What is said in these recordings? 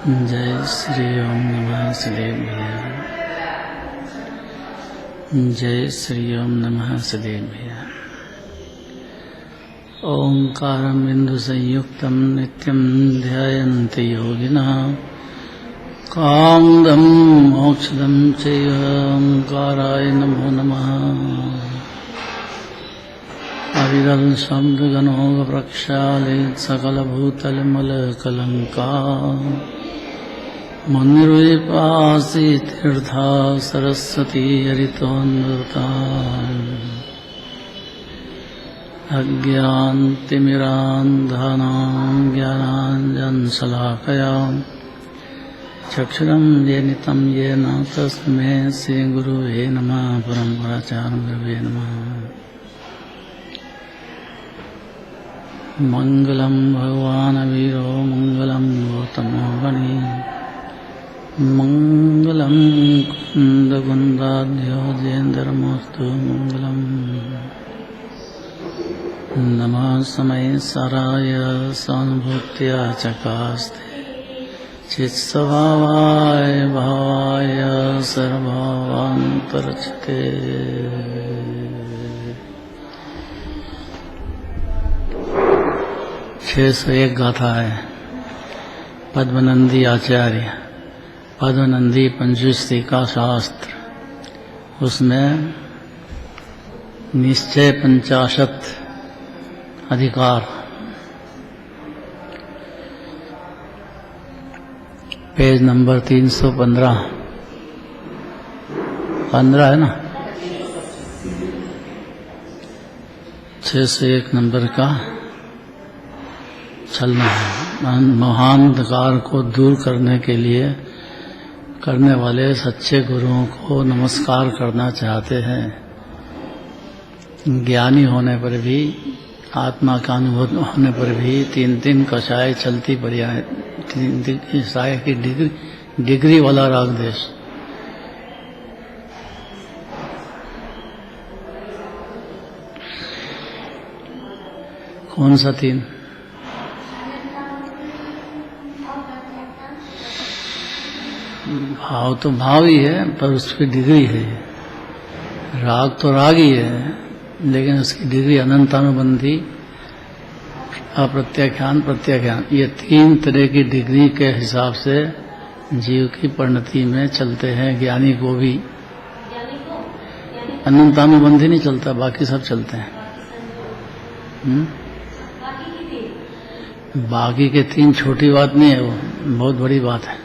जय श्री ओम नमः सदेभ्य। जय श्री ओम नमः सदेभ्य। ओंकारं बिंदु संयुक्तं नित्यं ध्यायन्ति योगिनः कामदं मोक्षदं चैव ओंकाराय नमो नमः। अविरल शब्दगणो प्रक्षालित सकलभूतलमलकलङ्का मुनिर्विपासी तीर्था सरस्वती हरितोऽन्वता अज्ञानतिमिरान्धानां ज्ञानाञ्जनशलाकया चक्षुरं येनितं येन तस्मै श्रीगुरुवे नमः। परमपराचार्यगुरुवे नमः। मंगलम भगवान वीरो मंगलम गौतमो गणी मंगलम कुंद कुंदाध्यो जेन्द्रमस्तु मंगलम। नमः समय सराय सानुभूत्या चकास्ते चित्स्वभावाय भावाय सर्वभावान्तरचिते। 601 गाथा है। पद्मनंदी आचार्य पद्मनंदी पंचविंशति का शास्त्र, उसमें निश्चय 50 अधिकार, पेज नंबर 315 15 है ना, 601 नंबर का चलना है। महान अंधकार को दूर करने के लिए करने वाले सच्चे गुरुओं को नमस्कार करना चाहते हैं। ज्ञानी होने पर भी, आत्मा का अनुभव होने पर भी 3 कषाय चलती पर्याय, 3 कषाय की डिग्री वाला राग देश। कौन सा 3? भाव तो भाव ही है, पर उसकी डिग्री है। राग तो राग ही है, लेकिन उसकी डिग्री अनंतानुबंधी, अप्रत्याख्यान, प्रत्याख्यान, ये 3 तरह की डिग्री के हिसाब से जीव की परिणति में चलते हैं। ज्ञानी को भी अनंतानुबंधी नहीं चलता, बाकी सब चलते हैं। बाकी के 3 छोटी बात नहीं है, वो बहुत बड़ी बात है।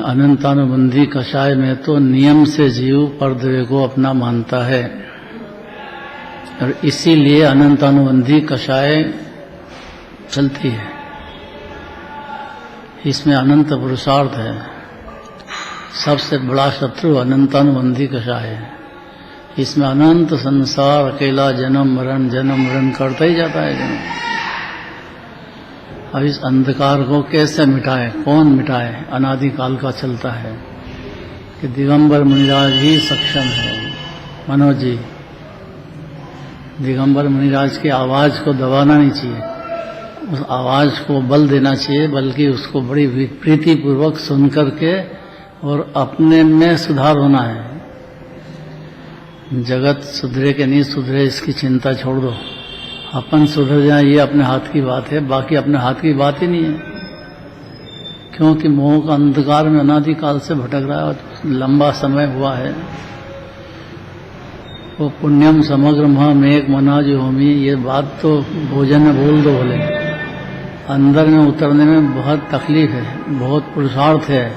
अनंतानुबंधी कषाय में तो नियम से जीव परद्वय को अपना मानता है, और इसीलिए अनंतानुबंधी कषाय चलती है। इसमें अनंत पुरुषार्थ है। सबसे बड़ा शत्रु अनंतानुबंधी कषाय है। इसमें अनंत संसार अकेला जन्म मरण करता ही जाता है जन्म। अब इस अंधकार को कैसे मिटाए, कौन मिटाए? अनादिकाल का चलता है कि दिगंबर मुनिराज ही सक्षम है। मनोज जी, दिगंबर मुनिराज की आवाज को दबाना नहीं चाहिए, उस आवाज को बल देना चाहिए, बल्कि उसको बड़ी प्रीतिपूर्वक सुन करके और अपने में सुधार होना है। जगत सुधरे कि नहीं सुधरे इसकी चिंता छोड़ दो, अपन सुधर जाए ये अपने हाथ की बात है। बाकी अपने हाथ की बात ही नहीं है, क्योंकि मोह का अंधकार में अनादिकाल से भटक रहा है और लंबा समय हुआ है। वो पुण्यम समग्र मेघ मनाज होमी, ये बात तो भोजन में बोल दो बोले, अंदर में उतरने में बहुत तकलीफ है, बहुत पुरुषार्थ है,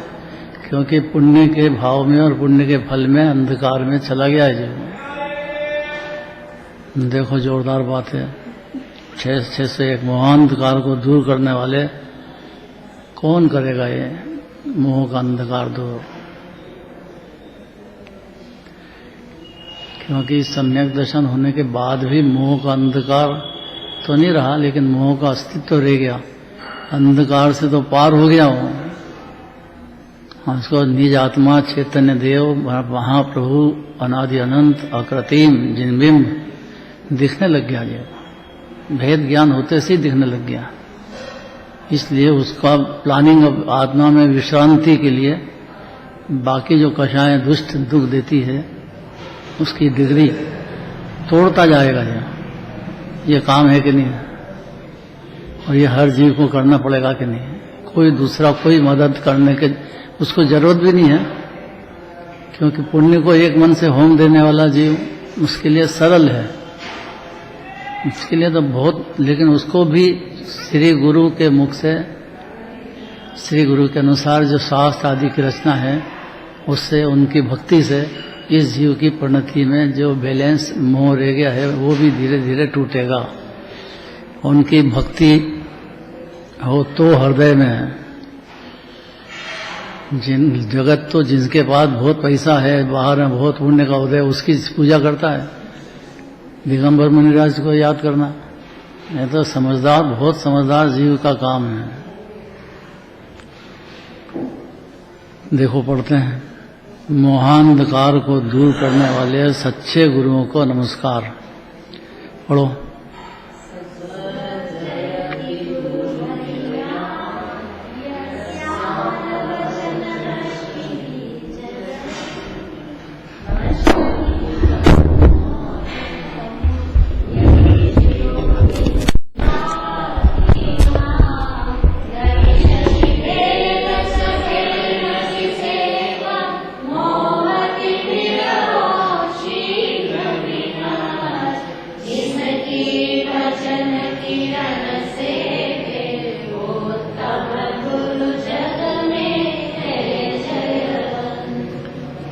क्योंकि पुण्य के भाव में और पुण्य के फल में अंधकार में चला गया है जी। देखो जोरदार बात है। 6 से 1 महान अंधकार को दूर करने वाले कौन करेगा? ये मोह का अंधकार दूर, क्योंकि सम्यक दर्शन होने के बाद भी मोह का अंधकार तो नहीं रहा, लेकिन मोह का अस्तित्व रह गया। अंधकार से तो पार हो गया हूँ। उसको निज आत्मा चैतन्य देव महाप्रभु अनादि अनंत अकृत्रिम जिनबिंब दिखने लग गया। ये भेद ज्ञान होते से ही दिखने लग गया। इसलिए उसका प्लानिंग अब आत्मा में विश्रांति के लिए बाकी जो कषाएं दुष्ट दुख देती है उसकी डिग्री तोड़ता जाएगा। ये काम है कि नहीं, और ये हर जीव को करना पड़ेगा कि नहीं। कोई दूसरा कोई मदद करने के उसको जरूरत भी नहीं है, क्योंकि पुण्य को एक मन से होम देने वाला जीव उसके लिए सरल है, उसके लिए तो बहुत। लेकिन उसको भी श्री गुरु के मुख से, श्री गुरु के अनुसार जो शास्त्र आदि की रचना है उससे, उनकी भक्ति से इस जीव की परिणति में जो बैलेंस मोह रह गया है वो भी धीरे धीरे टूटेगा। उनकी भक्ति हो तो हृदय में, जगत तो जिसके पास बहुत पैसा है, बाहर में बहुत पुण्य का उदय, उसकी पूजा करता है। दिगंबर मुनिराज को याद करना ये तो समझदार, बहुत समझदार जीव का काम है। देखो पढ़ते हैं, मोहांधकार को दूर करने वाले सच्चे गुरुओं को नमस्कार। पढ़ो।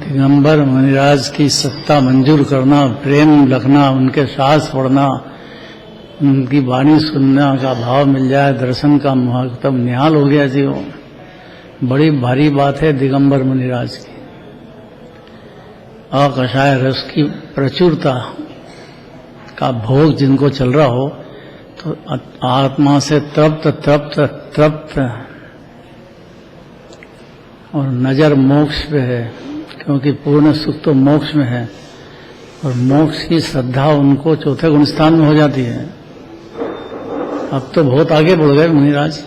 दिगंबर मुनिराज की सत्ता मंजूर करना, प्रेम रखना, उनके शास्त्र पढ़ना, उनकी वाणी सुनना का भाव मिल जाए, दर्शन का महत्व निहाल हो गया जी। वो बड़ी भारी बात है दिगंबर मुनिराज की। अकषाय रस की प्रचुरता का भोग जिनको चल रहा हो तो आत्मा से तृप्त तृप्त तृप्त, और नजर मोक्ष पे है, क्योंकि पूर्ण सुख तो मोक्ष में है, और मोक्ष की श्रद्धा उनको चौथे गुण स्थान में हो जाती है। अब तो बहुत आगे बढ़ गए मुनिराज,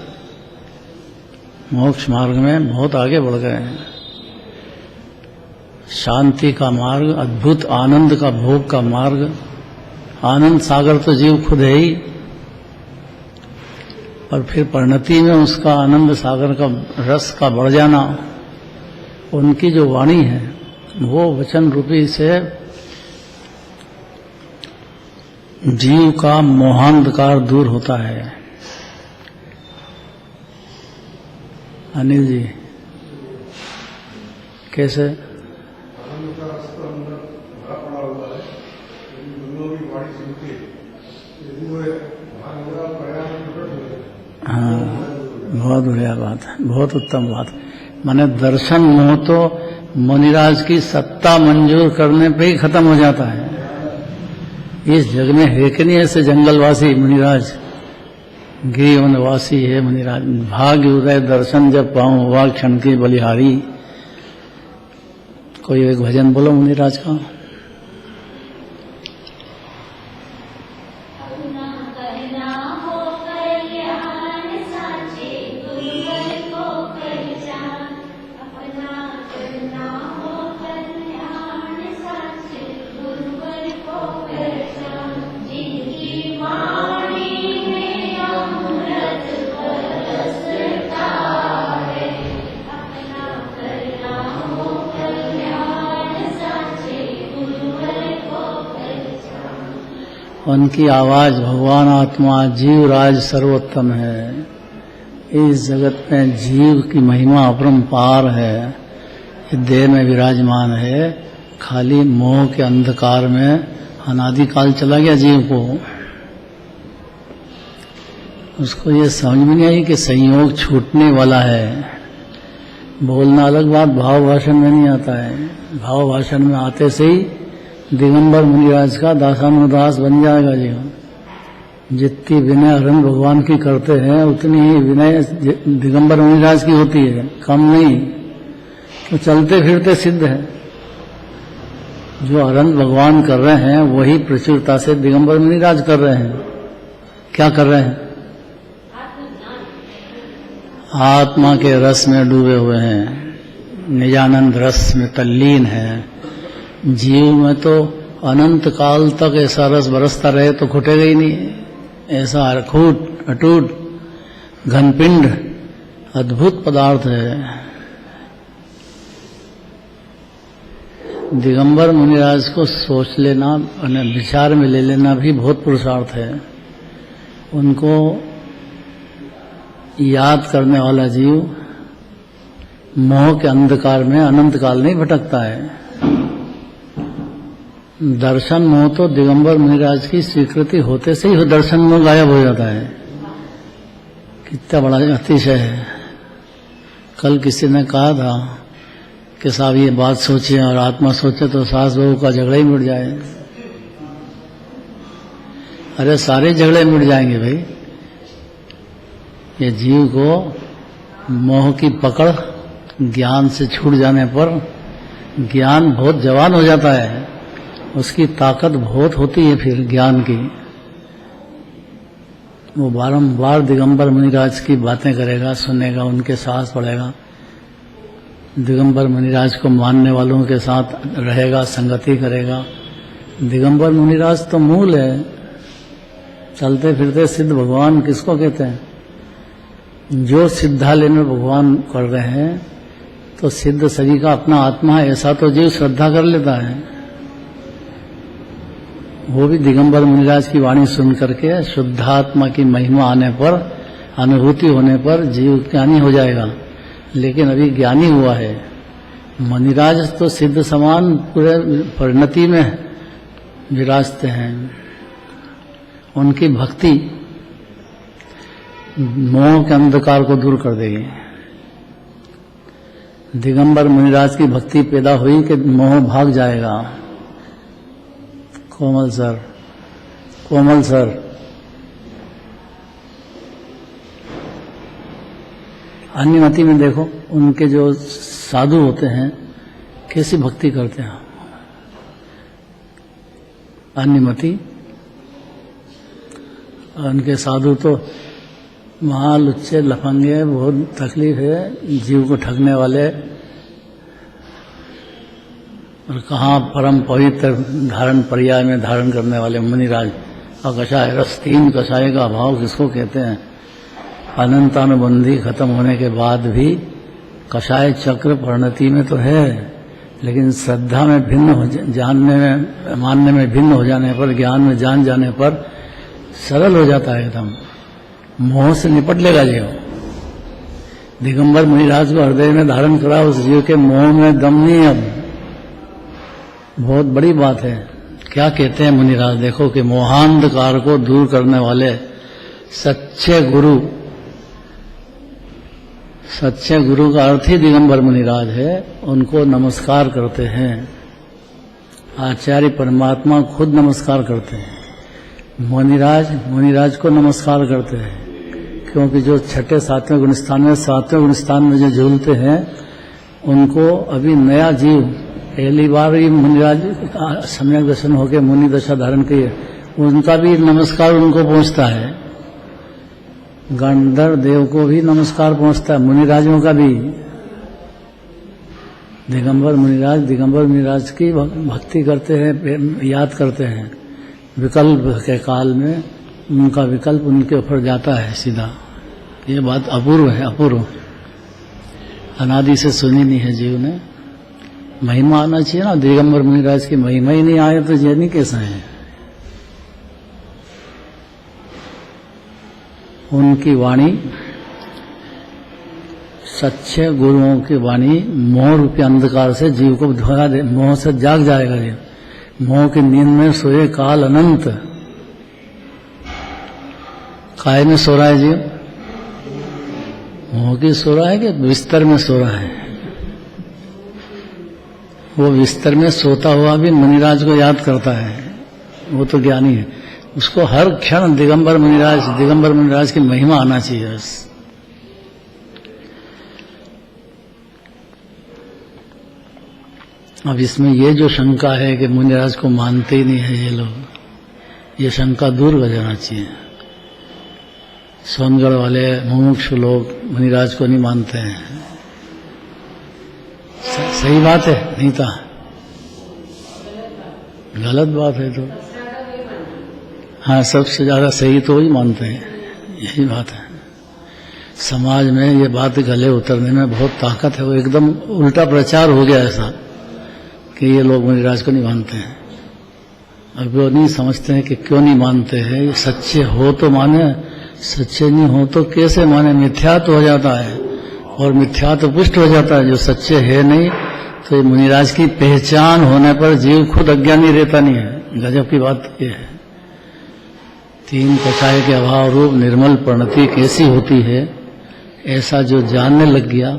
मोक्ष मार्ग में बहुत आगे बढ़ गए हैं। शांति का मार्ग, अद्भुत आनंद का भोग का मार्ग, आनंद सागर तो जीव खुद है ही, और फिर परिणति में उसका आनंद सागर का रस का बढ़ जाना। उनकी जो वाणी है वो वचन रूपी से जीव का मोहांधकार दूर होता है। अनिल जी कैसे? हाँ, बहुत बढ़िया बात है, बहुत उत्तम बात। माने दर्शन मोह तो मुनिराज की सत्ता मंजूर करने पे ही खत्म हो जाता है। इस जग में है कि नहीं ऐसे जंगलवासी मुनिराज, गिरिवनवासी है मुनिराज। भाग्य उदय दर्शन जब पाऊं हुआ क्षण की बलिहारी। कोई एक भजन बोलो मुनिराज का। उनकी आवाज भगवान आत्मा जीव राज सर्वोत्तम है। इस जगत में जीव की महिमा अपरंपार है। ये देह में विराजमान है, खाली मोह के अंधकार में अनादिकाल चला गया जीव को। उसको ये समझ में नहीं आई कि संयोग छूटने वाला है। बोलना अलग बात, भाव भाषण में नहीं आता है। भाव भाषण में आते से ही दिगंबर मुनिराज का दासानुदास बन जाएगा जीवन। जितनी विनय हरण भगवान की करते हैं उतनी ही विनय दिगंबर मुनिराज की होती है, कम नहीं। तो चलते फिरते सिद्ध है। जो हरण भगवान कर रहे हैं वही प्रचुरता से दिगंबर मुनिराज कर रहे हैं। क्या कर रहे हैं? आत्मा के रस में डूबे हुए हैं, निजानंद रस में तल्लीन है। जीव में तो अनंत काल तक ऐसा रस बरसता रहे तो घुटेगा ही नहीं। ऐसा अखूट अटूट घनपिंड अद्भुत पदार्थ है। दिगंबर मुनिराज को सोच लेना, विचार में ले लेना भी बहुत पुरुषार्थ है। उनको याद करने वाला जीव मोह के अंधकार में अनंत काल नहीं भटकता है। दर्शन मोह तो दिगंबर मुनिराज की स्वीकृति होते से ही दर्शन मोह गायब हो जाता है। कितना बड़ा अतिशय है। कल किसी ने कहा था कि साहब ये बात सोचे और आत्मा सोचे तो सास बहू का झगड़ा ही मिट जाए। अरे सारे झगड़े मिट जाएंगे भाई। ये जीव को मोह की पकड़ ज्ञान से छूट जाने पर, ज्ञान बहुत जवान हो जाता है, उसकी ताकत बहुत होती है फिर ज्ञान की। वो बारंबार दिगंबर मुनिराज की बातें करेगा, सुनेगा, उनके साथ पढ़ेगा, दिगंबर मुनिराज को मानने वालों के साथ रहेगा, संगति करेगा। दिगंबर मुनिराज तो मूल है। चलते फिरते सिद्ध भगवान किसको कहते हैं? जो सिद्धालय में भगवान कर रहे हैं तो सिद्ध शरीर का अपना आत्मा है, ऐसा तो जीव श्रद्धा कर लेता है। वो भी दिगंबर मुनिराज की वाणी सुन करके शुद्धात्मा की महिमा आने पर, अनुभूति होने पर जीव ज्ञानी हो जाएगा। लेकिन अभी ज्ञानी हुआ है। मुनिराज तो सिद्ध समान पूरे परिणति में विराजते हैं। उनकी भक्ति मोह के अंधकार को दूर कर देगी। दिगंबर मुनिराज की भक्ति पैदा हुई कि मोह भाग जाएगा। कोमल सर, कोमल सर, अन्यमति में देखो उनके जो साधु होते हैं कैसी भक्ति करते हैं। अन्यमति उनके साधु तो महालुच्चे लफंगे, बहुत तकलीफ है जीव को ठगने वाले। और कहाँ परम पवित्र धारण पर्याय में धारण करने वाले मुनिराज। और कषाय रस, 3 कषाय का अभाव किसको कहते हैं? अनंतानुबंधी खत्म होने के बाद भी कषाय चक्र परिणति में तो है, लेकिन श्रद्धा में भिन्न हो, जानने में, मानने में भिन्न हो जाने पर, ज्ञान में जान जाने पर सरल हो जाता है एकदम। मोह से निपट लेगा जीव। दिगंबर मुनिराज को हृदय में धारण करा, उस जीव के मोह में दम नहीं। अब बहुत बड़ी बात है। क्या कहते हैं मुनिराज? देखो कि मोहांधकार को दूर करने वाले सच्चे गुरु, सच्चे गुरु का अर्थ ही दिगंबर मुनिराज है। उनको नमस्कार करते हैं। आचार्य परमात्मा खुद नमस्कार करते हैं। मुनिराज को नमस्कार करते हैं, क्योंकि जो छठे 7वें गुणस्थान में, 7वें गुणस्थान में जो झूलते हैं, उनको अभी नया जीव पहली बार ही मुनिराज सम्यक दर्शन होकर मुनि दशा धारण किए, उनका भी नमस्कार उनको पहुंचता है। गंधर्व देव को भी नमस्कार पहुंचता है, मुनिराजों का भी। दिगंबर मुनिराज की भक्ति करते हैं, याद करते हैं। विकल्प के काल में उनका विकल्प उनके ऊपर जाता है सीधा। ये बात अपूर्व है, अपूर्व, अनादि से सुनी नहीं है जीव ने। महिमा आना चाहिए ना। दिगंबर मुनिराज की महिमा ही नहीं आए तो जैनी कैसा है? उनकी वाणी, सच्चे गुरुओं की वाणी मोह रूपी अंधकार से जीव को धोया दे। मोह से जाग जाएगा जीव। मोह की नींद में सोए काल अनंत। काय में सो रहा है जीव? मोह की सो रहा है कि बिस्तर में सो रहा है? वो बिस्तर में सोता हुआ भी मुनिराज को याद करता है। वो तो ज्ञानी है। उसको हर क्षण दिगंबर मुनिराज की महिमा आना चाहिए बस। अब इसमें ये जो शंका है कि मुनिराज को मानते ही नहीं है ये लोग, ये शंका दूर हो जाना चाहिए। सोनगढ़ वाले मुमुक्षु लोग मुनिराज को नहीं मानते हैं। सही बात है, नहीं था गलत बात है तो हाँ, सबसे ज्यादा सही तो वही मानते हैं, यही बात है। समाज में ये बात गले उतरने में बहुत ताकत है। वो एकदम उल्टा प्रचार हो गया ऐसा कि ये लोग मुनिराज को नहीं मानते हैं। अब वो नहीं समझते हैं कि क्यों नहीं मानते हैं। ये सच्चे हो तो माने, सच्चे नहीं हो तो कैसे माने। मिथ्या तो हो जाता है और मिथ्या तो पुष्ट हो जाता है। जो सच्चे है नहीं तो ये मुनिराज की पहचान होने पर जीव खुद अज्ञानी रहता नहीं है। गजब की बात ये है। तीन कषाय के अभाव रूप निर्मल प्रणति कैसी होती है, ऐसा जो जानने लग गया,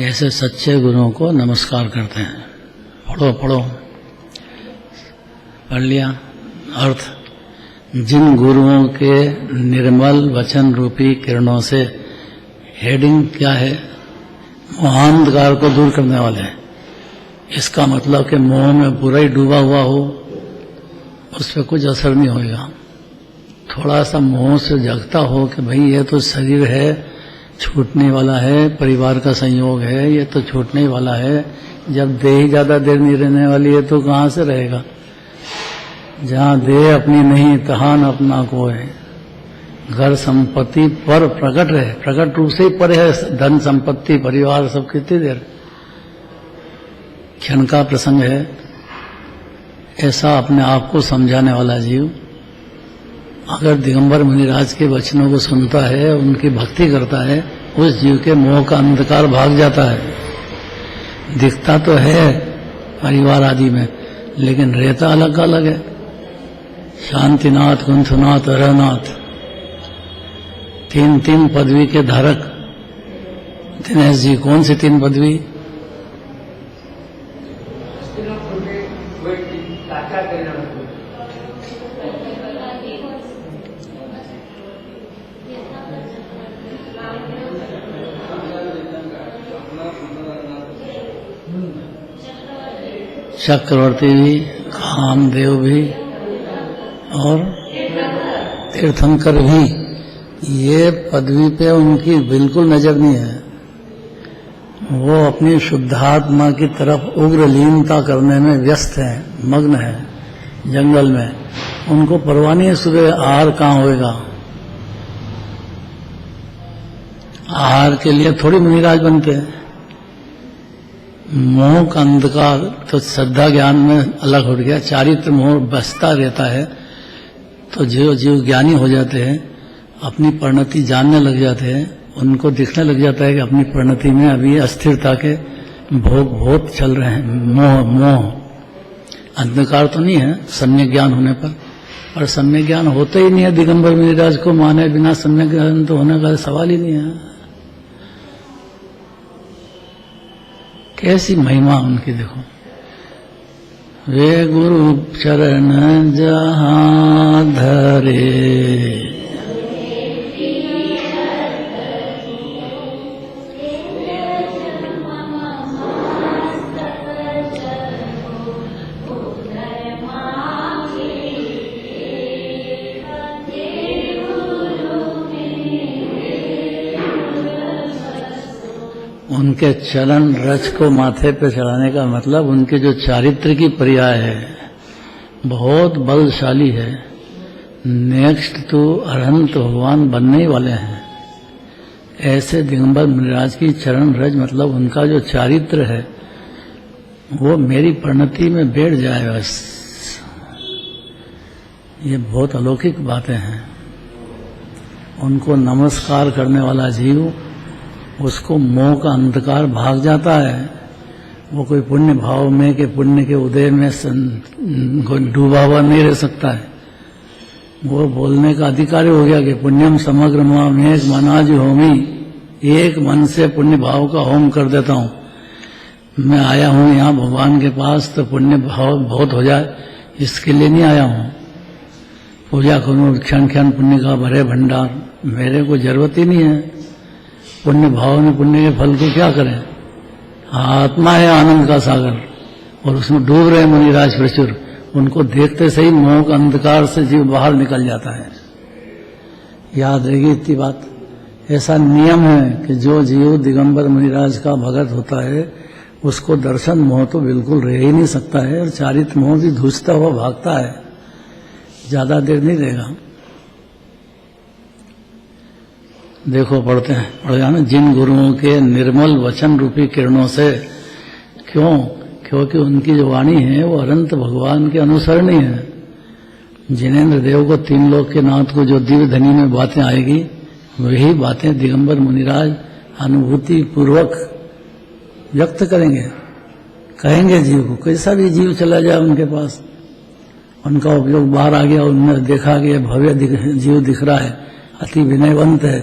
ऐसे सच्चे गुरुओं को नमस्कार करते हैं। पढ़ो पढ़ो, पढ़ लिया अर्थ। जिन गुरुओं के निर्मल वचन रूपी किरणों से, हेडिंग क्या है, मोहांधकार को दूर करने वाले हैं। इसका मतलब कि मोह में बुरा ही डूबा हुआ हो, उस पर कुछ असर नहीं होगा। थोड़ा सा मोह से जगता हो कि भाई ये तो शरीर है, छूटने वाला है, परिवार का संयोग है, ये तो छूटने ही वाला है। जब देह ही ज्यादा देर नहीं रहने वाली है तो कहाँ से रहेगा। जहाँ देह अपनी नहीं तहां अपना को है। घर संपत्ति पर प्रकट है, प्रकट रूप से ही पर है। धन संपत्ति परिवार सब कितनी देर, क्षण का प्रसंग है। ऐसा अपने आप को समझाने वाला जीव अगर दिगंबर मुनिराज के वचनों को सुनता है, उनकी भक्ति करता है, उस जीव के मोह का अंधकार भाग जाता है। दिखता तो है परिवार आदि में, लेकिन रहता अलग अलग है। शांतिनाथ, कुंथनाथ, अरनाथ, तीन तीन पदवी के धारक दिनेश जी। कौन सी तीन पदवी? चक्रवर्ती भी, कामदेव भी और तीर्थंकर भी। ये पदवी पे उनकी बिल्कुल नजर नहीं है। वो अपनी शुद्धात्मा की तरफ उग्र लीनता करने में व्यस्त है, मग्न है जंगल में। उनको परवाह नहीं है सुबह आहार कहाँ होएगा। आहार के लिए थोड़ी मुनिराज बनते हैं। मोह का अंधकार तो श्रद्धा ज्ञान में अलग उठ गया। चारित्र मोह बसता रहता है तो जो जीव ज्ञानी हो जाते हैं, अपनी परिणति जानने लग जाते हैं, उनको दिखने लग जाता है कि अपनी परिणति में अभी अस्थिरता के भोग बहुत चल रहे हैं। मोह अंधकार तो नहीं है सम्यक ज्ञान होने पर, और सम्यक ज्ञान होता ही नहीं है। दिगंबर मुनिराज को माने बिना सम्यक ज्ञान तो होने का सवाल ही नहीं है। कैसी महिमा उनकी देखो। वे गुरु चरण जहाँ धरे, उनके चरण रज को माथे पे चढ़ाने का मतलब उनके जो चारित्र की पर्याय है बहुत बलशाली है। नेक्स्ट तो अरहंत भगवान बनने ही वाले हैं। ऐसे दिगंबर मुनिराज की चरण रज मतलब उनका जो चारित्र है वो मेरी परिणति में बैठ जाए बस। ये बहुत अलौकिक बातें हैं। उनको नमस्कार करने वाला जीव, उसको मोह का अंधकार भाग जाता है। वो कोई पुण्य भाव में के पुण्य के उदय में डूबा हुआ नहीं रह सकता है। वो बोलने का अधिकारी हो गया कि पुण्यम समग्र मेघ मनाज होमी। एक मन से पुण्य भाव का होम कर देता हूँ। मैं आया हूँ यहाँ भगवान के पास तो पुण्य भाव बहुत हो जाए, इसके लिए नहीं आया हूँ। पूजा करूँ क्षण क्षण पुण्य का भरे भंडार, मेरे को जरूरत ही नहीं है। पुण्य भाव में पुण्य के फल को क्या करें। आत्मा है आनंद का सागर, और उसमें डूब रहे मुनिराज प्रचुर, उनको देखते से ही मोह का अंधकार से जीव बाहर निकल जाता है। याद रहेगी इतनी बात। ऐसा नियम है कि जो जीव दिगंबर मुनिराज का भगत होता है उसको दर्शन मोह तो बिल्कुल रह ही नहीं सकता है, और चारित्र मोह भी धूसता हुआ भागता है, ज्यादा देर नहीं रहेगा। देखो पढ़ते हैं, पढ़ेगा ना, जिन गुरुओं के निर्मल वचन रूपी किरणों से, क्यों? क्योंकि उनकी जो वाणी है वो अनंत भगवान के अनुसरणी है। जिनेन्द्र देव को तीन लोक के नाथ को जो दिव्य धनी में बातें आएगी वही बातें दिगंबर मुनिराज अनुभूति पूर्वक व्यक्त करेंगे, कहेंगे जीव को। कैसा भी जीव चला जाए उनके पास, उनका उपयोग बाहर आ गया, उनने देखा कि भव्य जीव दिख रहा है, अति विनयवंत है,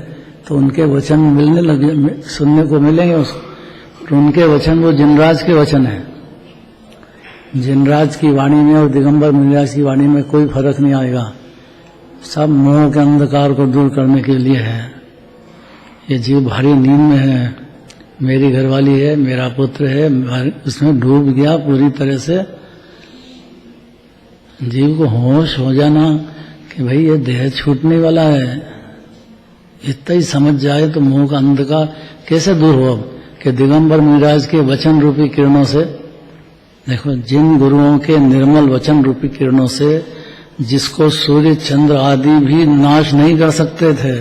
तो उनके वचन मिलने लगे, सुनने को मिलेंगे उसको। तो उनके वचन वो जिनराज के वचन है। जिनराज की वाणी में और दिगंबर मुनिराज की वाणी में कोई फर्क नहीं आएगा। सब मोह के अंधकार को दूर करने के लिए है। ये जीव भारी नींद में है, मेरी घरवाली है, मेरा पुत्र है, उसमें डूब गया पूरी तरह से। जीव को होश हो जाना कि भाई ये देह छूटने वाला है, इतना ही समझ जाए तो मोह का अंधकार कैसे दूर हो। अब कि दिगंबर मुनिराज के वचन रूपी किरणों से, देखो, जिन गुरुओं के निर्मल वचन रूपी किरणों से, जिसको सूर्य चंद्र आदि भी नाश नहीं कर सकते थे,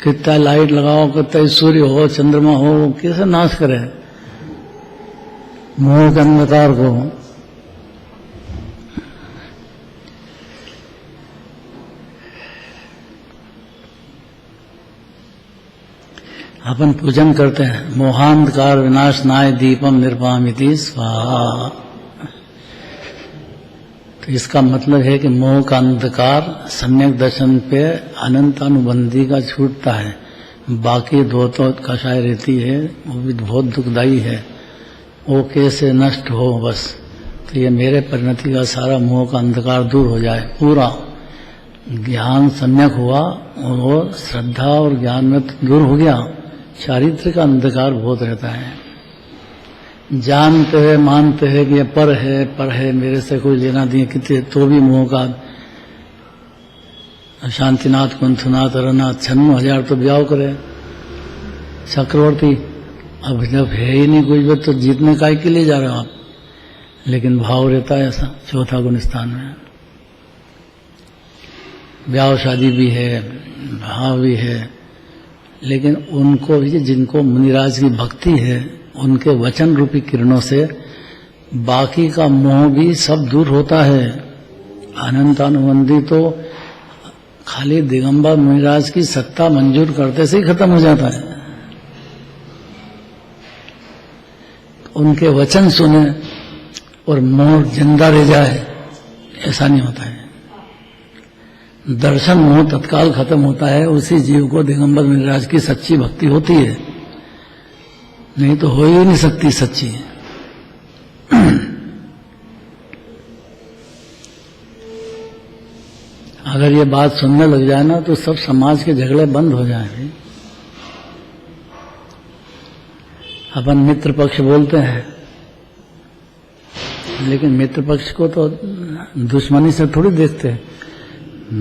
कितना लाइट लगाओ, कितना सूर्य हो चंद्रमा हो, कैसे नाश करे मोह के अंधकार को। अपन पूजन करते हैं, मोहांधकार विनाशनाय दीपम निर्वामिति स्वाहा। तो इसका मतलब है कि मोह का अंधकार सम्यक दर्शन पे अनंत अनुबंधी का छूटता है। बाकी दो तो कषाय रहती है, वो भी बहुत दुखदायी है, वो कैसे नष्ट हो बस। तो ये मेरे परिणति का सारा मोह का अंधकार दूर हो जाए, पूरा ज्ञान सम्यक हुआ और वो श्रद्धा और ज्ञान में दूर हो गया। चारित्र का अंधकार बहुत रहता है। जानते हैं, मानते हैं कि ये पर है, मेरे से कोई लेना दिए कितने, तो भी मोह का। शांतिनाथ, कुंथनाथ, अरनाथ 96,000 तो ब्याह करे चक्रवर्ती। अब जब है ही नहीं कुछ तो जीतने काय के लिए जा रहे हो आप? लेकिन भाव रहता है ऐसा चौथा गुण स्थान में। ब्याह शादी भी है, भाव भी है, लेकिन उनको भी, जिनको मुनिराज की भक्ति है, उनके वचन रूपी किरणों से बाकी का मोह भी सब दूर होता है। अनंतानुबंधी तो खाली दिगंबर मुनिराज की सत्ता मंजूर करते से ही खत्म हो जाता है। उनके वचन सुने और मोह जिंदा रह जाए, ऐसा नहीं होता है। दर्शन मोह तत्काल खत्म होता है, उसी जीव को दिगंबर मुनिराज की सच्ची भक्ति होती है, नहीं तो हो ही नहीं सकती सच्ची। अगर ये बात सुनने लग जाए ना तो सब समाज के झगड़े बंद हो जाएंगे। अपन मित्र पक्ष बोलते हैं, लेकिन मित्र पक्ष को तो दुश्मनी से थोड़ी देखते हैं।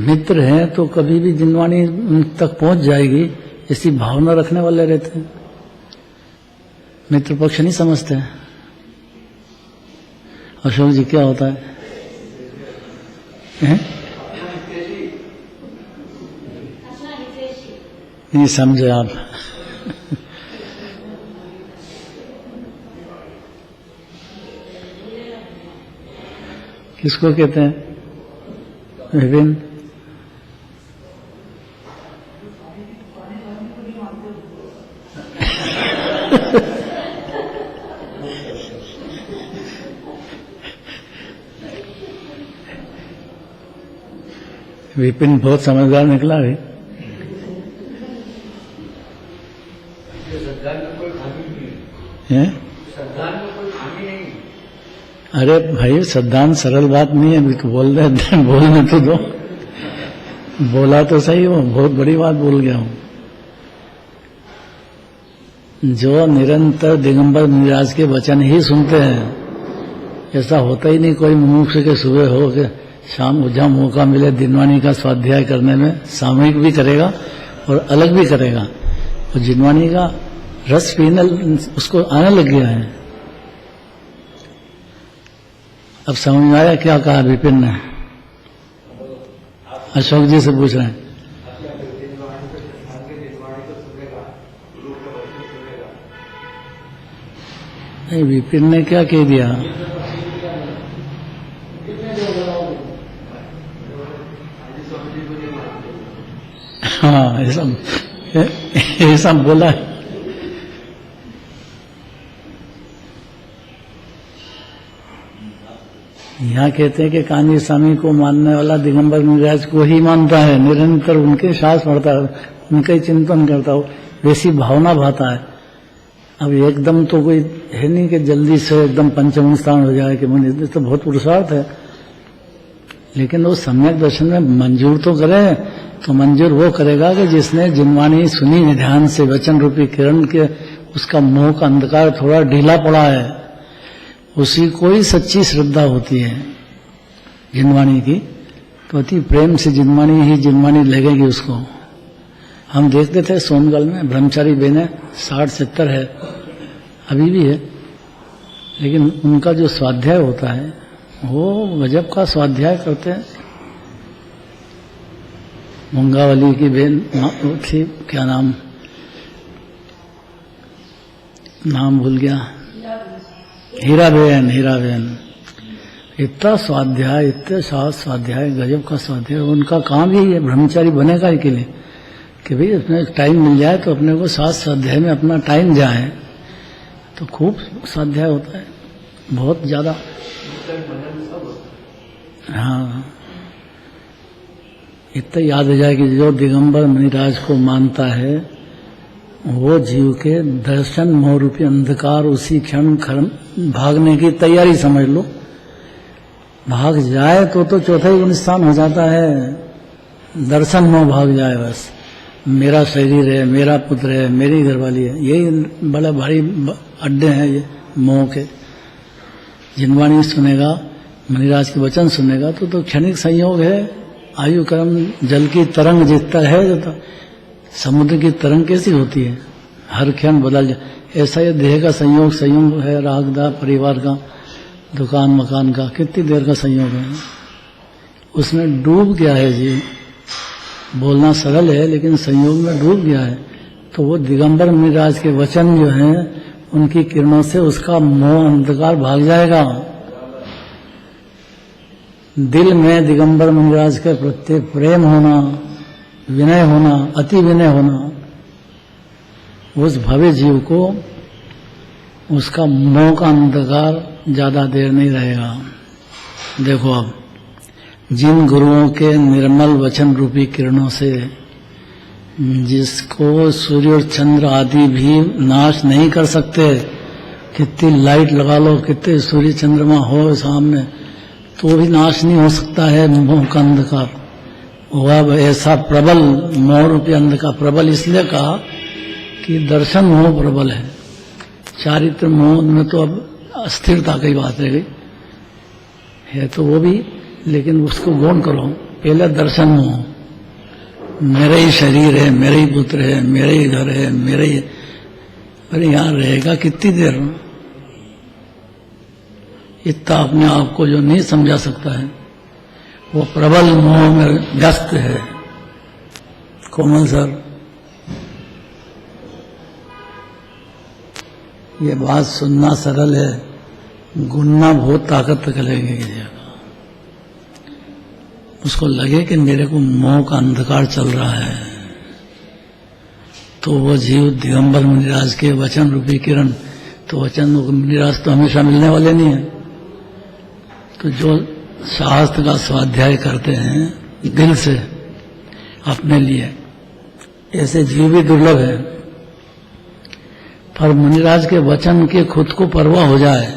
मित्र हैं तो कभी भी जिनवाणी उन तक पहुंच जाएगी, ऐसी भावना रखने वाले रहते हैं। मित्र पक्ष नहीं समझते हैं। अशोक जी क्या होता है? नहीं समझे आप? किसको कहते हैं? विभिन्न विपिन बहुत समझदार निकला है। अरे भाई सिद्धांत सरल बात नहीं है, अभी तो बोल रहे बोलने तो दो। बोला तो सही हो, बहुत बड़ी बात बोल गया हूं। जो निरंतर दिगंबर मुनिराज के वचन ही सुनते हैं ऐसा होता ही नहीं कोई मुमुक्षु के सुबह हो के शाम को जहाँ मौका मिले जिनवाणी का स्वाध्याय करने में सामूहिक भी करेगा और अलग भी करेगा। और जिनवाणी का रस पीने उसको आने लग गया है। अब समझ में आया क्या कहा विपिन ने? अशोक जी से पूछ रहे हैं। नहीं, विपिन ने क्या कह दिया? हाँ, ऐसा बोला है। यहाँ कहते हैं कि कान्जी स्वामी को मानने वाला दिगंबर मुनिराज को ही मानता है, निरंतर उनके साथ पढ़ता है, उनका ही चिंतन करता हो, वैसी भावना भाता है। अब एकदम तो कोई है नहीं कि जल्दी से एकदम पंचम स्थान हो जाए कि मुनि, तो बहुत पुरुषार्थ है। लेकिन वो सम्यक दर्शन में मंजूर तो करे, तो मंजूर वो करेगा कि जिसने जिनवाणी सुनी है ध्यान से, वचन रूपी किरण के, उसका मोह का अंधकार थोड़ा ढीला पड़ा है, उसी को ही सच्ची श्रद्धा होती है जिनवाणी की। तो अति प्रेम से जिनवाणी लगेगी उसको। हम देखते थे सोनगढ़ में ब्रह्मचारी बहनें 60-70 है, अभी भी है, लेकिन उनका जो स्वाध्याय होता है वो गजब का स्वाध्याय करते हैं। मुंगावली की बहन थी, क्या नाम भूल गया, हीरा बहन, इतना स्वाध्याय, इतने स्वाध्याय, गजब का स्वाध्याय। उनका काम ही है ब्रह्मचारी बनेगा ही के लिए कि भाई अपने टाइम मिल जाए तो अपने को साथ स्वाध्याय में अपना टाइम जाए। तो खूब स्वाध्याय होता है, बहुत ज्यादा। हाँ, इतना याद हो जाए कि जो दिगंबर मुनिराज को मानता है वो जीव के दर्शन मोह रूपी अंधकार उसी क्षण भागने की तैयारी समझ लो। भाग जाए तो चौथा ही स्थान हो जाता है। दर्शन मोह भाग जाए, बस मेरा शरीर है, मेरा पुत्र है, मेरी घरवाली है, यही बड़ा भारी अड्डे हैं ये मोह के। जिनवाणी सुनेगा, मुनिराज के वचन सुनेगा तो क्षणिक संयोग है। आयु कर्म जल की तरंग जितना है, जो समुद्र की तरंग कैसी होती है, हर क्षण बदल जाए, ऐसा ये देह का संयोग है, रागदा परिवार का, दुकान मकान का, कितनी देर का संयोग है। उसमें डूब गया है जी। बोलना सरल है लेकिन संयोग में डूब गया है। तो वो दिगंबर मुनिराज के वचन जो हैं उनकी किरणों से उसका मोह अंधकार भाग जाएगा। दिल में दिगंबर मुनिराज के प्रति प्रेम होना, विनय होना, अति विनय होना, उस भव्य जीव को उसका मोह का अंधकार ज्यादा देर नहीं रहेगा। देखो अब जिन गुरुओं के निर्मल वचन रूपी किरणों से जिसको सूर्य और चंद्र आदि भी नाश नहीं कर सकते, कितनी लाइट लगा लो, कितने सूर्य चंद्रमा हो सामने, तो भी नाश नहीं हो सकता है मोह का अंधकार। वह ऐसा प्रबल मोह रूपी अंधकार, प्रबल इसलिए कहा कि दर्शन मोह प्रबल है, चारित्र मोह में तो अब अस्थिरता की बात रह गई है, तो वो भी, लेकिन उसको गौण करो। पहले दर्शन मोह, मेरा ही शरीर है, मेरे ही पुत्र है, मेरे ही घर है, मेरे ही, अरे यहाँ रहेगा कितनी देर? इतना अपने आप को जो नहीं समझा सकता है वो प्रबल मोह में व्यस्त है। कोमल सर, ये बात सुनना सरल है, गुनना बहुत ताकत तक लगेगी। उसको लगे कि मेरे को मोह का अंधकार चल रहा है, तो वो जीव दिगंबर मुनिराज के वचन रूपी किरण, तो वचन मुनिराज तो हमेशा मिलने वाले नहीं है। तो जो शास्त्र का स्वाध्याय करते हैं दिल से अपने लिए, ऐसे जीव भी दुर्लभ है। पर मुनिराज के वचन के खुद को परवाह हो जाए,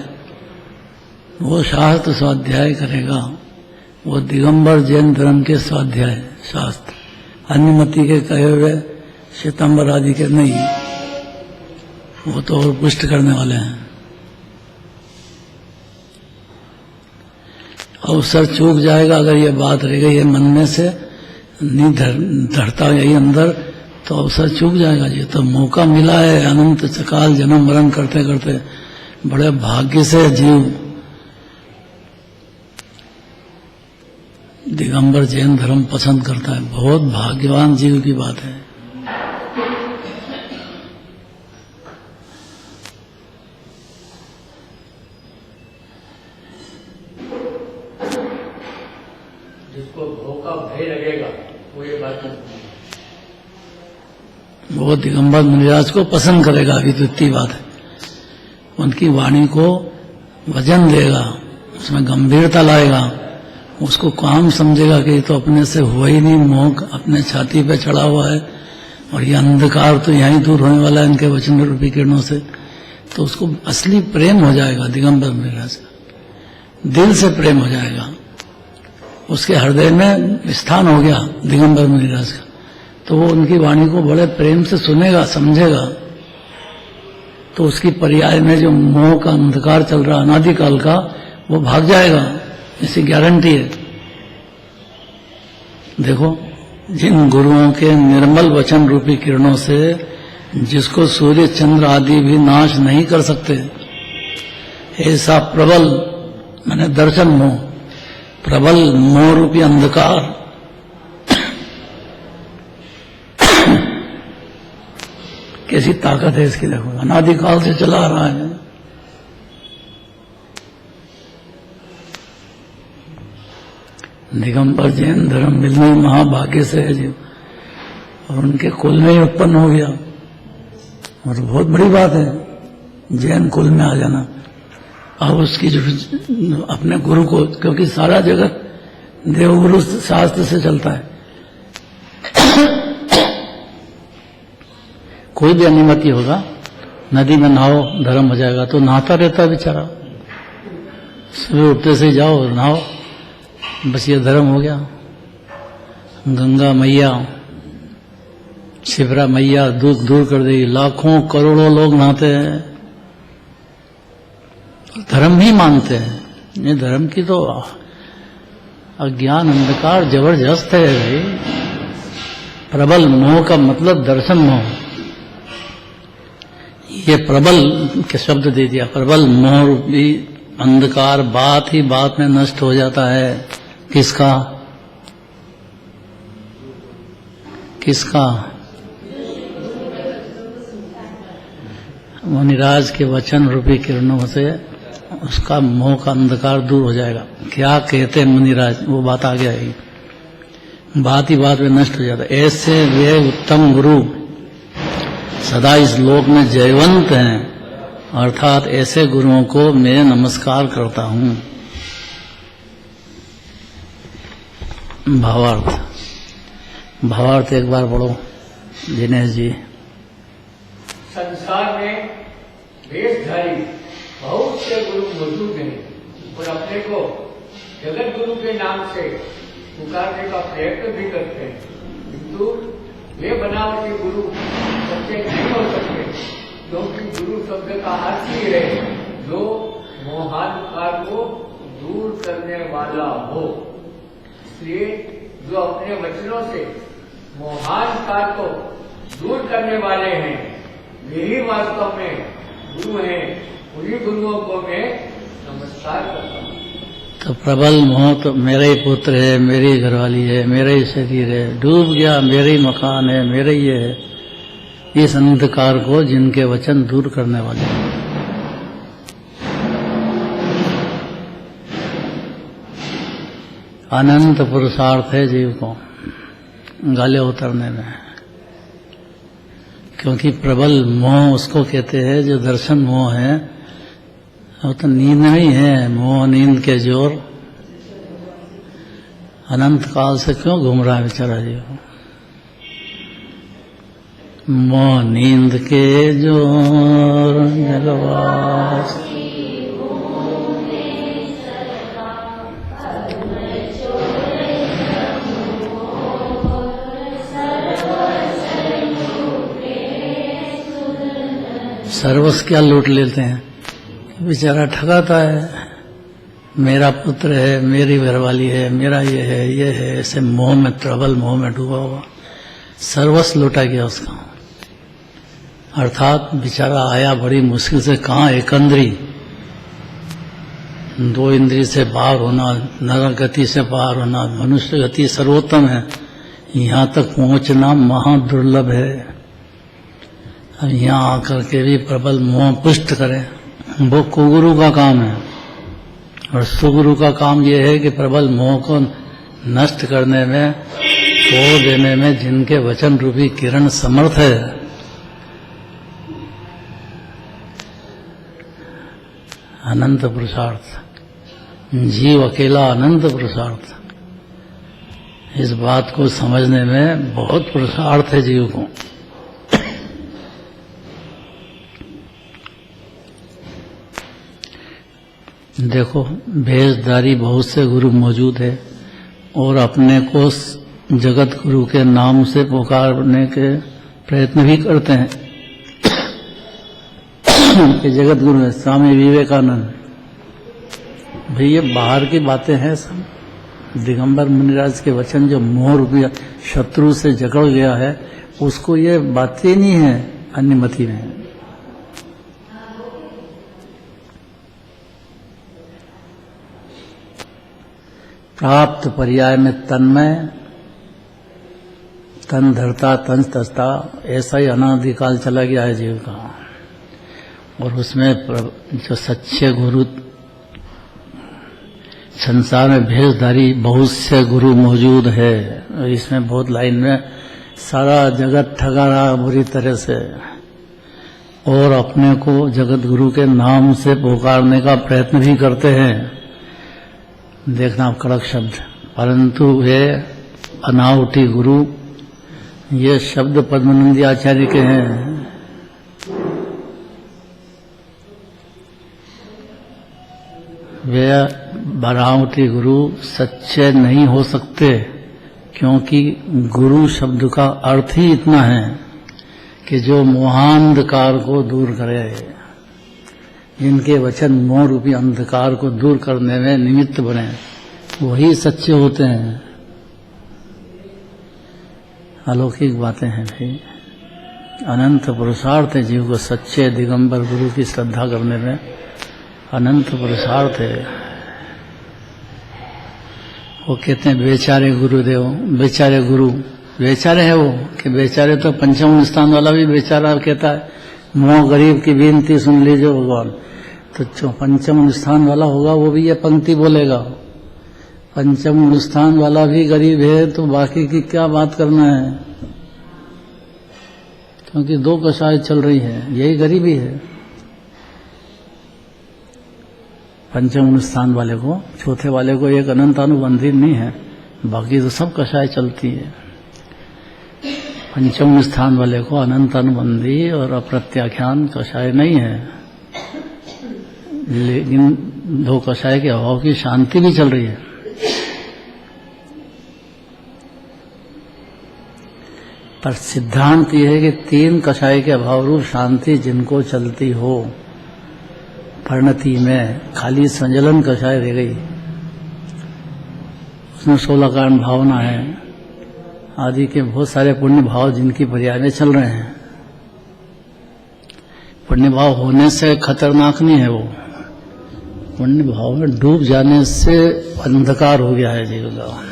वो शास्त्र स्वाध्याय करेगा, वो दिगंबर जैन धर्म के स्वाध्याय शास्त्र, अन्यमति के कहे हुए श्वेतांबर आदि के नहीं, वो तो और पुष्ट करने वाले हैं। अवसर चूक जाएगा अगर ये बात रह गई है मन में से नहीं धरता यही अंदर, तो अवसर चूक जाएगा जी। तो मौका मिला है अनंत काल जन्म मरण करते करते, बड़े भाग्य से जीव दिगंबर जैन धर्म पसंद करता है। बहुत भाग्यवान जीव की बात है। जिसको धोखा भय लगेगा वो ये बात नहीं, वो दिगंबर मुनिराज को पसंद करेगा। अभी तो इतनी बात है, उनकी वाणी को वजन देगा, उसमें गंभीरता लाएगा, उसको काम समझेगा कि ये तो अपने से हुआ ही नहीं, मोह अपने छाती पे चढ़ा हुआ है और ये अंधकार तो यहीं दूर होने वाला है इनके वचन रूपी किरणों से। तो उसको असली प्रेम हो जाएगा दिगंबर मुनिराज का, दिल से प्रेम हो जाएगा, उसके हृदय में स्थान हो गया दिगंबर मुनिराज का। तो वो उनकी वाणी को बड़े प्रेम से सुनेगा, समझेगा। तो उसकी पर्याय में जो मोह का अंधकार चल रहा अनादिकाल का, वो भाग जाएगा, इसकी गारंटी है। देखो, जिन गुरुओं के निर्मल वचन रूपी किरणों से जिसको सूर्य चंद्र आदि भी नाश नहीं कर सकते, ऐसा प्रबल माने दर्शन मोह, प्रबल मोह रूपी अंधकार कैसी ताकत है इसकी, देखो अनादिकाल से चला आ रहा है। दिगंबर जैन धर्म मिलने महाभाग्य से है जीव, और उनके कुल में ही उत्पन्न हो गया, और बहुत बड़ी बात है जैन कुल में आ जाना। अब उसकी जो अपने गुरु को, क्योंकि सारा जगत देवगुरु शास्त्र से चलता है, कोई भी अनुमति होगा, नदी में नहाओ धर्म हो जाएगा, तो नहाता रहता बेचारा, सुबह उठते से जाओ नहाओ, बस ये धर्म हो गया। गंगा मैया, शिप्रा मैया दुख दूर कर देगी, लाखों करोड़ों लोग नहाते हैं, धर्म ही मानते हैं। ये धर्म की तो अज्ञान अंधकार जबरदस्त है भाई। प्रबल मोह का मतलब दर्शन मोह, ये प्रबल के शब्द दे दिया। प्रबल मोह रूपी अंधकार बात ही बात में नष्ट हो जाता है। किसका किसका? मुनिराज के वचन रूपी किरणों से उसका मोह का अंधकार दूर हो जाएगा। क्या कहते हैं मुनिराज, वो बात आगे आएगी, बात ही बात में नष्ट हो जाता है। ऐसे वे उत्तम गुरु सदा इस लोक में जयवंत हैं, अर्थात ऐसे गुरुओं को मैं नमस्कार करता हूं। भावार्थ एक बार पढ़ो दिनेश जी। संसार में वेशधारी बहुत से गुरु मौजूद हैं और अपने को जगत गुरु के नाम से पुकारने का प्रयत्न भी करते हैं, किंतु वे बनावटी गुरु सच्चे नहीं हो सकते, क्योंकि गुरु शब्द का अर्थ ही है जो मोहांधकार को दूर करने वाला हो। इसलिए जो अपने वचनों से मोहांधकार को दूर करने वाले हैं, वे ही वास्तव में गुरु हैं। उन्हीं गुरुओं को मैं नमस्कार करता हूँ। तो प्रबल मोह तो मेरा ही पुत्र है, मेरी घरवाली है, मेरा ही शरीर है, डूब गया मेरा ही मकान है, मेरा ही है। इस अंधकार को जिनके वचन दूर करने वाले हैं। अनंत पुरुषार्थ है जीव को गले उतरने में, क्योंकि प्रबल मोह उसको कहते हैं जो दर्शन मोह है, वो तो नींद में ही है। मोह नींद के जोर अनंत काल से क्यों घूम रहा है बेचारा जीव। मोह नींद के जोर जगवास, सर्वस्व क्या लूट लेते हैं, बेचारा ठगाता है, मेरा पुत्र है, मेरी घरवाली है, मेरा ये है, ऐसे मोह में, प्रबल मोह में डूबा हुआ, सर्वस्व लुटा गया उसका। अर्थात बेचारा आया बड़ी मुश्किल से, कहाँ एकंद्री, 2 इंद्रिय से पार होना, नर गति से पार होना, मनुष्य गति सर्वोत्तम है, यहाँ तक पहुंचना महादुर्लभ है। अब यहाँ आकर के भी प्रबल मोह पुष्ट करें, वो कुगुरु का काम है। और सुगुरु का काम ये है कि प्रबल मोह को नष्ट करने में, तोड़ देने में जिनके वचन रूपी किरण समर्थ है, अनंत पुरुषार्थ। जीव अकेला अनंत पुरुषार्थ। इस बात को समझने में बहुत पुरुषार्थ है जीव को। देखो, भेषधारी बहुत से गुरु मौजूद है और अपने को जगत गुरु के नाम से पुकारने के प्रयत्न भी करते हैं कि जगत गुरु है स्वामी विवेकानंद। भाई ये बाहर की बातें हैं सब। दिगंबर मुनिराज के वचन जो मोह रूपी शत्रु से जकड़ गया है, उसको ये बातें नहीं है अन्यमति में। प्राप्त पर्याय में तन्मय, तन धरता तन तजता, ऐसा ही अनादिकाल चला गया है जीव का। और उसमें जो सच्चे गुरु, संसार में भेषधारी बहुत से गुरु मौजूद है। इसमें बहुत लाइन में सारा जगत ठगा रहा बुरी तरह से, और अपने को जगत गुरु के नाम से पुकारने का प्रयत्न भी करते हैं। देखना कड़क शब्द, परंतु वे अनावटी गुरु, ये शब्द पद्मानंदी आचार्य के हैं। वे बनावटी गुरु सच्चे नहीं हो सकते, क्योंकि गुरु शब्द का अर्थ ही इतना है कि जो मोहांधकार को दूर करे, जिनके वचन मोह रूपी अंधकार को दूर करने में निमित्त बने, वही सच्चे होते हैं। अलौकिक बातें हैं भाई। अनंत पुरुषार्थ है जीव को सच्चे दिगंबर गुरु की श्रद्धा करने में, अनंत पुरुषार्थ है। वो कहते हैं बेचारे गुरुदेव, बेचारे गुरु, बेचारे है वो कि बेचारे तो पंचम स्थान वाला भी बेचारा कहता है, मोह गरीब की विनती सुन लीजिए भगवान। तो जो पंचम स्थान वाला होगा वो भी ये पंक्ति बोलेगा। पंचम स्थान वाला भी गरीब है तो बाकी की क्या बात करना है, क्योंकि 2 कषाय चल रही है, यही गरीबी है। पंचम स्थान वाले को, चौथे वाले को एक अनंतानुबंधी नहीं है, बाकी तो सब कषाय चलती है। पंचम स्थान वाले को अनंतानुबंधी और अप्रत्याख्यान कषाय नहीं है, लेकिन 2 कषाय के अभाव की शांति भी चल रही है। पर सिद्धांत यह है कि 3 कषाय के अभाव रूप शांति जिनको चलती हो, परिणति में खाली संजलन कषाय रह गई, उसमें 16 कारण भावना है आदि के बहुत सारे पुण्य भाव जिनकी पर्याय में चल रहे हैं। पुण्य भाव होने से खतरनाक नहीं है, वो पुण्य भाव में डूब जाने से अंधकार हो गया है जीव का।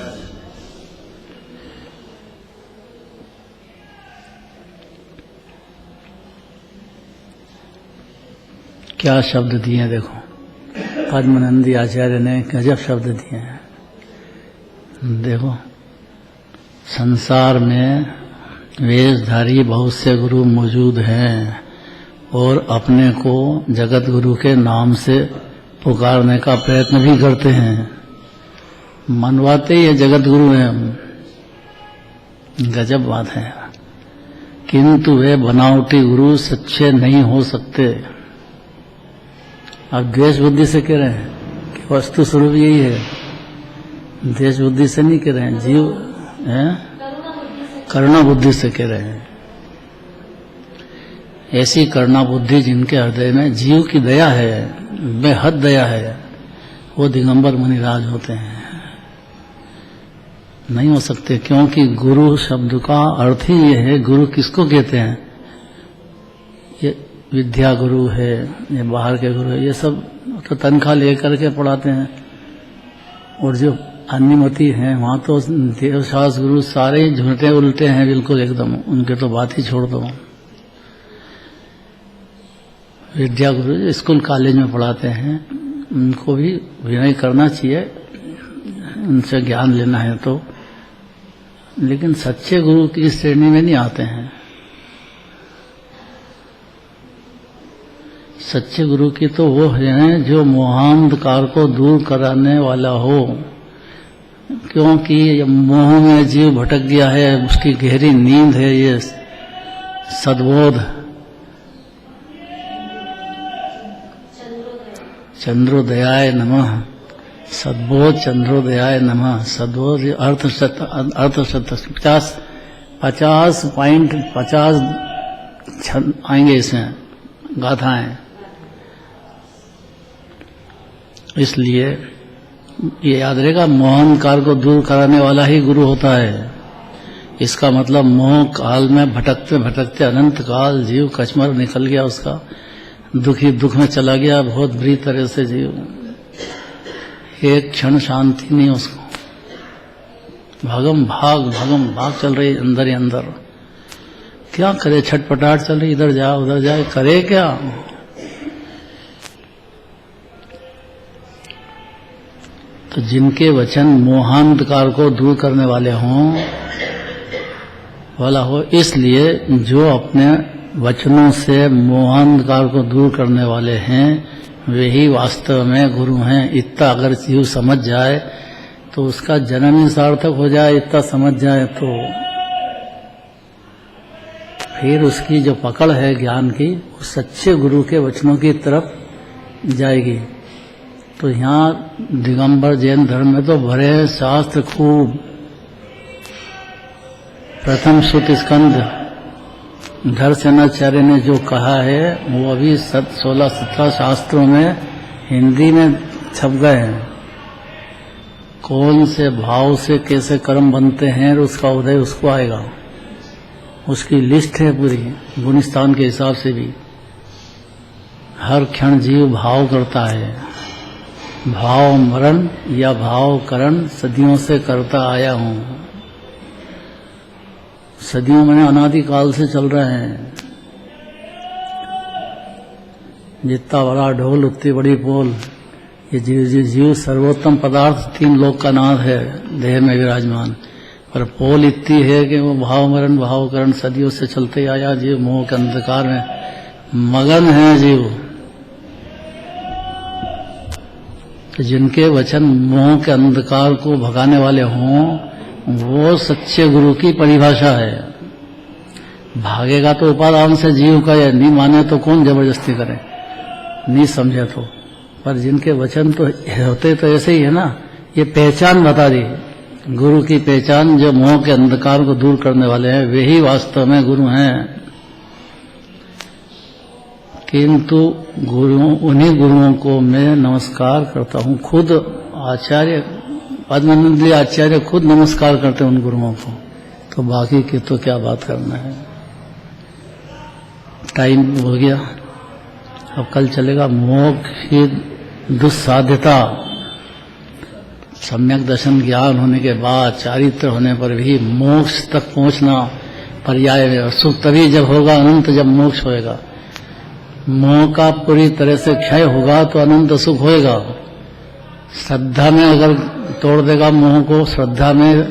क्या शब्द दिए देखो, पद्मानंदी आचार्य ने गजब शब्द दिए हैं। देखो, संसार में वेशधारी बहुत से गुरु मौजूद हैं और अपने को जगत गुरु के नाम से पुकारने का प्रयत्न भी करते हैं, मनवाते ही जगत गुरु हैं हम, गजब बात है। किंतु वे बनावटी गुरु सच्चे नहीं हो सकते। आप द्वेष बुद्धि से कह रहे हैं कि वस्तु स्वरूप यही है, द्वेष बुद्धि से नहीं कह रहे हैं, जीव है करुणा बुद्धि से कह रहे हैं। ऐसी करुणा बुद्धि जिनके हृदय में जीव की दया है, बेहद दया है, वो दिगंबर मुनिराज होते हैं। नहीं हो सकते, क्योंकि गुरु शब्द का अर्थ ही ये है। गुरु किसको कहते हैं? ये विद्या गुरु है, ये बाहर के गुरु है, ये सब तो तनख्वाह लेकर के पढ़ाते हैं। और जो अन्यमति हैं वहां तो देवशास्त्र गुरु सारे ही झूठे उल्टे हैं बिल्कुल एकदम, उनके तो बात ही छोड़ दो। विद्या गुरु स्कूल कॉलेज में पढ़ाते हैं, उनको भी विनय करना चाहिए, उनसे ज्ञान लेना है तो, लेकिन सच्चे गुरु की श्रेणी में नहीं आते हैं। सच्चे गुरु की तो वो है जो मोहांधकार को दूर कराने वाला हो, क्योंकि मोह में जीव भटक गया है, उसकी गहरी नींद है ये सद्बोध। चंद्रोदयाय नमः, सद्बोध चंद्रोदयाय नमः। सद्बोध अर्थ 50 आएंगे इसमें गाथाएं। इसलिए ये याद रहेगा, मोहनकार को दूर कराने वाला ही गुरु होता है। इसका मतलब मोह काल में भटकते भटकते अनंत काल जीव कचमर निकल गया, उसका दुखी दुख में चला गया बहुत बुरी तरह से जीव, एक क्षण शांति नहीं उसको, भागम भाग चल रही अंदर ही अंदर। क्या करे, छटपटाहट चल रही, इधर जा उधर जाए, करे क्या? तो जिनके वचन मोहांधकार को दूर करने वाले हो, इसलिए जो अपने वचनों से मोहांधकार को दूर करने वाले हैं वे ही वास्तव में गुरु हैं। इतना अगर जीव समझ जाए तो उसका जन्म ही सार्थक हो जाए, इतना समझ जाए तो फिर उसकी जो पकड़ है ज्ञान की, वो सच्चे गुरु के वचनों की तरफ जाएगी। तो यहाँ दिगंबर जैन धर्म में तो भरे शास्त्र खूब। प्रथम सुत स्कंद धर्मसेनाचार्य ने जो कहा है वो अभी 16-17 शास्त्रों में हिंदी में छप गए हैं। कौन से भाव से कैसे कर्म बनते हैं उसका उदय उसको आएगा, उसकी लिस्ट है पूरी, गुणस्थान के हिसाब से भी। हर क्षण जीव भाव करता है, भाव मरण या भाव करण सदियों से करता आया हूँ। सदियों में अनादिकाल से चल रहे हैं। जितना बड़ा ढोल उतनी बड़ी पोल, ये जीव सर्वोत्तम पदार्थ 3 लोक का नाथ है देह में विराजमान, पर पोल इतनी है कि वो भाव मरण भाव करण सदियों से चलते आया। जीव मोह के अंधकार में मगन है जीव। तो जिनके वचन मोह के अंधकार को भगाने वाले हों, वो सच्चे गुरु की परिभाषा है। भागेगा तो उपादान से जीव का, या नहीं माने तो कौन जबरदस्ती करे, नहीं समझे तो। पर जिनके वचन तो होते तो ऐसे ही है ना। ये पहचान बता दी, गुरु की पहचान, जो मोह के अंधकार को दूर करने वाले हैं वे ही वास्तव में गुरु हैं। किंतु उन्हीं गुरुओं को मैं नमस्कार करता हूँ। खुद आचार्य पद्मानंद आचार्य खुद नमस्कार करते हैं उन गुरुओं को, तो बाकी की तो क्या बात करना है। टाइम हो गया, अब कल चलेगा मोक्ष की दुस्साध्यता। सम्यक दर्शन ज्ञान होने के बाद, चारित्र होने पर भी मोक्ष तक पहुंचना पर्याय है। सुख तभी जब होगा अनंत, जब मोक्ष होएगा। मोह का पूरी तरह से क्षय होगा तो अनंत सुख होएगा। श्रद्धा में अगर तोड़ देगा मोह को, श्रद्धा में,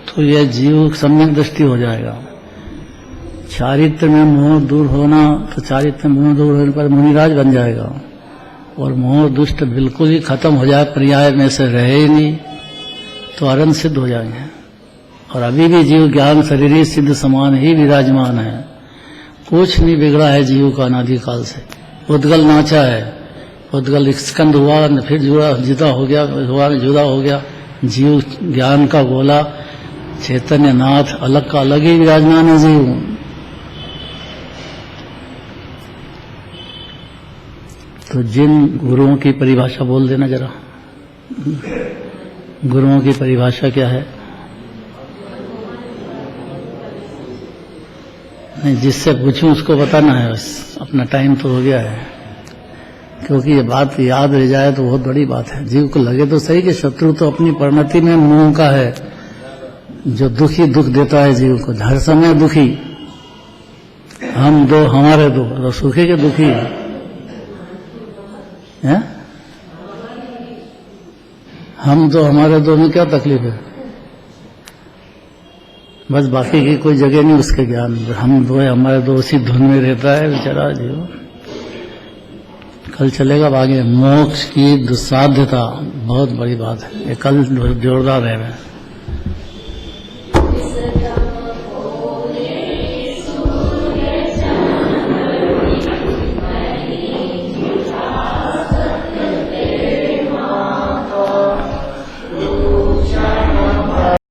तो यह जीव सम्यक दृष्टि हो जाएगा। चारित्र में मोह दूर होना, तो चारित्र में मोह दूर होने पर मुनिराज बन जाएगा। और मोह दुष्ट बिल्कुल ही खत्म हो जाए, पर्याय में से रहे ही नहीं, तो अरंत सिद्ध हो जाएंगे। और अभी भी जीव ज्ञान शरीर सिद्ध समान ही विराजमान है। कुछ नहीं बिगड़ा है जीव का अनादिकाल से। उद्गल नाचा है, उद्गल स्कंद हुआ, फिर जुदा हो गया। जीव ज्ञान का गोला, चैतन्य नाथ अलग का अलग ही विराजमान है जीव। तो तो जिन गुरुओं की परिभाषा बोल देना जरा, गुरुओं की परिभाषा क्या है? नहीं, जिससे पूछूं उसको बताना है बस, अपना टाइम तो हो गया है। क्योंकि ये बात याद रह जाए तो बहुत बड़ी बात है। जीव को लगे तो सही कि शत्रु तो अपनी परिणति में मोह का है, जो दुखी दुख देता है जीव को, हर समय दुखी। हम दो हमारे दो, तो सुखी के दुखी है? हम दो हमारे दो में क्या तकलीफ है? बस बाकी की कोई जगह नहीं उसके ज्ञान। हम दो है हमारे दो, उसी धुन में रहता है बेचारा जीव। कल चलेगा आगे। मोक्ष की दुस्साध्यता बहुत बड़ी बात है, ये कल जोरदार रह रहा है।